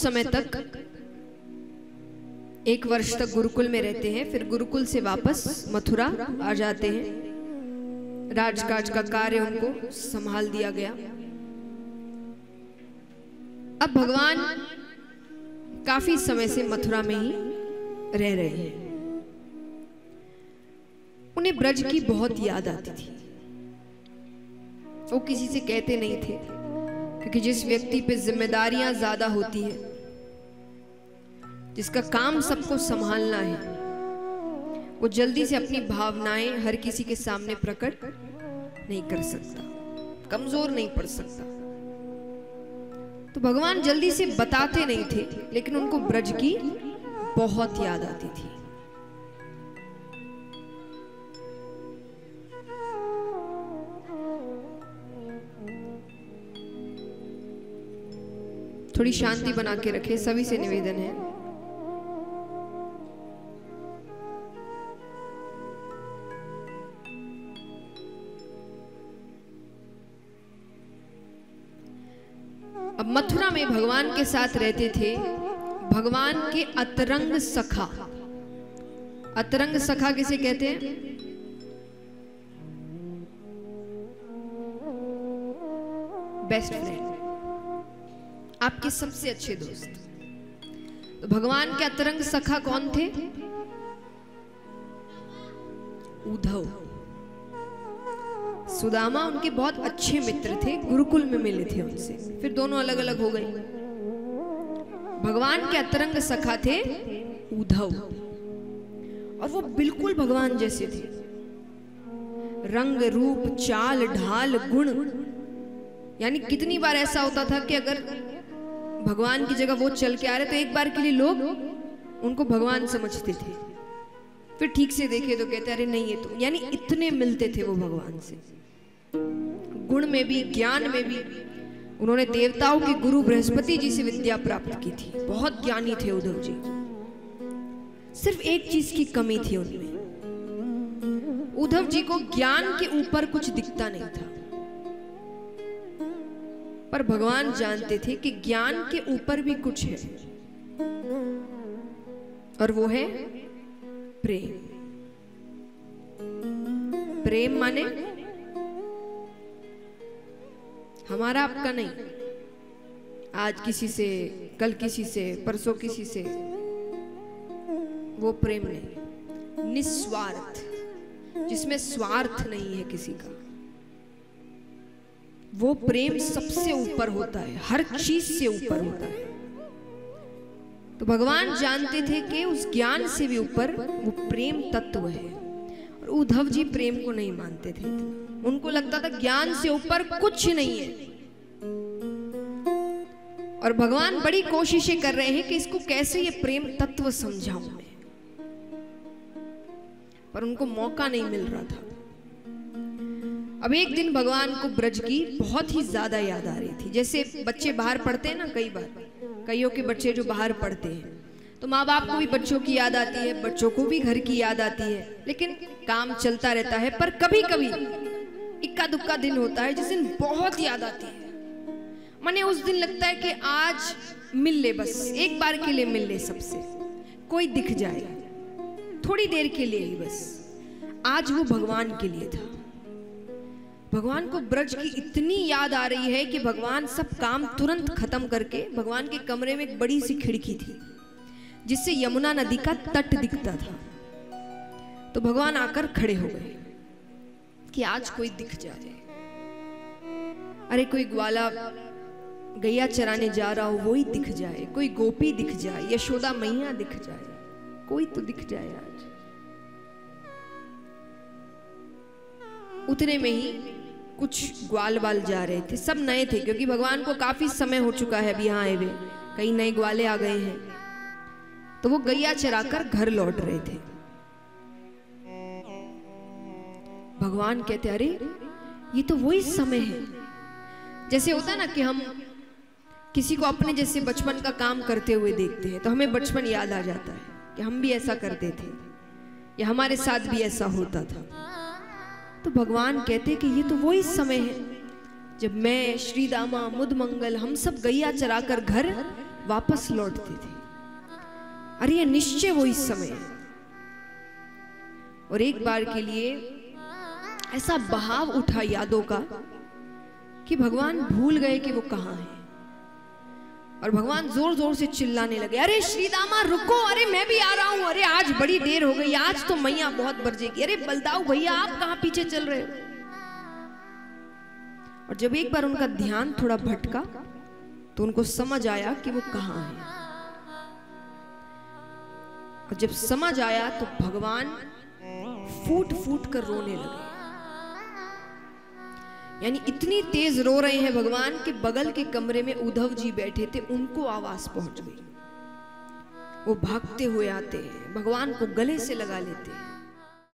समय तक 1 वर्ष तक गुरुकुल में रहते हैं, फिर गुरुकुल से वापस मथुरा आ जाते हैं। राजकाज का कार्य उनको संभाल दिया गया। अब भगवान काफी समय से मथुरा में ही रह रहे हैं। उन्हें ब्रज की बहुत याद आती थी। वो किसी से कहते नहीं थे, क्योंकि जिस व्यक्ति पे जिम्मेदारियां ज्यादा होती है, जिसका काम सबको संभालना है, वो जल्दी से अपनी भावनाएं हर किसी के सामने प्रकट नहीं कर सकता, कमजोर नहीं पड़ सकता। तो भगवान जल्दी से बताते नहीं थे, लेकिन उनको ब्रज की बहुत याद आती थी। थोड़ी शांति बना के रखें, सभी से निवेदन है। अब मथुरा में भगवान के साथ रहते थे भगवान के अतरंग सखा। अतरंग सखा किसे कहते हैं? बेस्ट फ्रेंड, आपके सबसे अच्छे दोस्त। तो भगवान के अतरंग सखा कौन थे? उद्धव। सुदामा उनके बहुत अच्छे मित्र थे, गुरुकुल में मिले थे उनसे, फिर दोनों अलग अलग हो गए। भगवान के अतरंग सखा थे उद्धव, और वो बिल्कुल भगवान जैसे थे। रंग रूप चाल ढाल गुण, यानी कितनी बार ऐसा होता था कि अगर भगवान की जगह वो चल के आ रहे तो एक बार के लिए लोग उनको भगवान समझते थे, फिर ठीक से देखे तो कहते अरे नहीं ये तो, यानी इतने मिलते थे वो भगवान से। गुण में भी ज्ञान में भी उन्होंने देवताओं के गुरु बृहस्पति जी से विद्या प्राप्त की थी। बहुत ज्ञानी थे उद्धव जी। सिर्फ एक चीज की कमी थी उनमें, उद्धव जी को ज्ञान के ऊपर कुछ दिखता नहीं था, पर भगवान जानते थे कि ज्ञान के ऊपर भी कुछ है, और वो है प्रेम। प्रेम माने हमारा आपका नहीं, आज किसी से, कल किसी से, परसों किसी से, वो प्रेम नहीं। निस्वार्थ, जिसमें स्वार्थ नहीं है किसी का, वो प्रेम सबसे ऊपर होता है, हर चीज से ऊपर होता है। तो भगवान जानते थे कि उस ज्ञान से भी ऊपर वो प्रेम तत्व है, और उद्धव जी प्रेम को नहीं मानते थे। उनको लगता था ज्ञान से ऊपर कुछ नहीं है, और भगवान बड़ी कोशिशें कर रहे हैं कि इसको कैसे ये प्रेम तत्व समझाऊं मैं, पर उनको मौका नहीं मिल रहा था। अब एक दिन भगवान को ब्रज की बहुत ही ज्यादा याद आ रही थी। जैसे बच्चे बाहर पढ़ते हैं ना, कई बार कईयों के बच्चे जो बाहर पढ़ते हैं तो माँ बाप को भी बच्चों की याद आती है, बच्चों को भी घर की याद आती है, लेकिन काम चलता रहता है। पर कभी कभी इक्का दुक्का दिन होता है जिस दिन बहुत याद आती है। माने उस दिन लगता है कि आज मिल ले, बस एक बार के लिए मिल ले सबसे, कोई दिख जाए थोड़ी देर के लिए ही बस। आज वो भगवान के लिए था। भगवान को ब्रज की इतनी याद आ रही है कि भगवान सब काम तुरंत खत्म करके, भगवान के कमरे में एक बड़ी सी खिड़की थी जिससे यमुना नदी का तट दिखता था। तो भगवान आकर खड़े हो गए कि आज कोई दिख जाए। अरे कोई ग्वाला गैया चराने जा रहा हो वो ही दिख जाए, कोई गोपी दिख जाए, यशोदा मैया दिख जाए, कोई तो दिख जाए आज। उतने में ही कुछ ग्वाल बाल जा रहे थे, सब नए थे क्योंकि भगवान को काफी समय हो चुका है अभी यहाँ आए हुए, कई नए ग्वाले आ गए हैं। तो वो गैया चराकर घर लौट रहे थे। भगवान कहते अरे ये तो वही समय है। जैसे होता है ना कि हम किसी को अपने जैसे बचपन का काम करते हुए देखते हैं तो हमें बचपन याद आ जाता है कि हम भी ऐसा करते थे या हमारे साथ भी ऐसा होता था। तो भगवान कहते कि ये तो वही समय है जब मैं, श्री दामा, मुद मंगल, हम सब गैया चराकर घर वापस लौटते थे। अरे ये निश्चय वो इस समय है। और एक बार के लिए ऐसा बहाव उठा यादों का कि भगवान भूल गए कि वो कहाँ है। और भगवान जोर जोर से चिल्लाने लगे, अरे श्रीदामा रुको, अरे मैं भी आ रहा हूं, अरे आज बड़ी देर हो गई, आज तो मैया बहुत बरजेगी, अरे बलदाऊ भैया आप कहां पीछे चल रहे हो। और जब एक बार उनका ध्यान थोड़ा भटका तो उनको समझ आया कि वो कहां है। और जब समझ आया तो भगवान फूट फूट कर रोने लगे। यानी इतनी तेज रो रहे हैं भगवान कि बगल के कमरे में उद्धव जी बैठे थे, उनको आवाज पहुंच गई। वो भागते हुए आते हैं, भगवान को गले से लगा लेते हैं।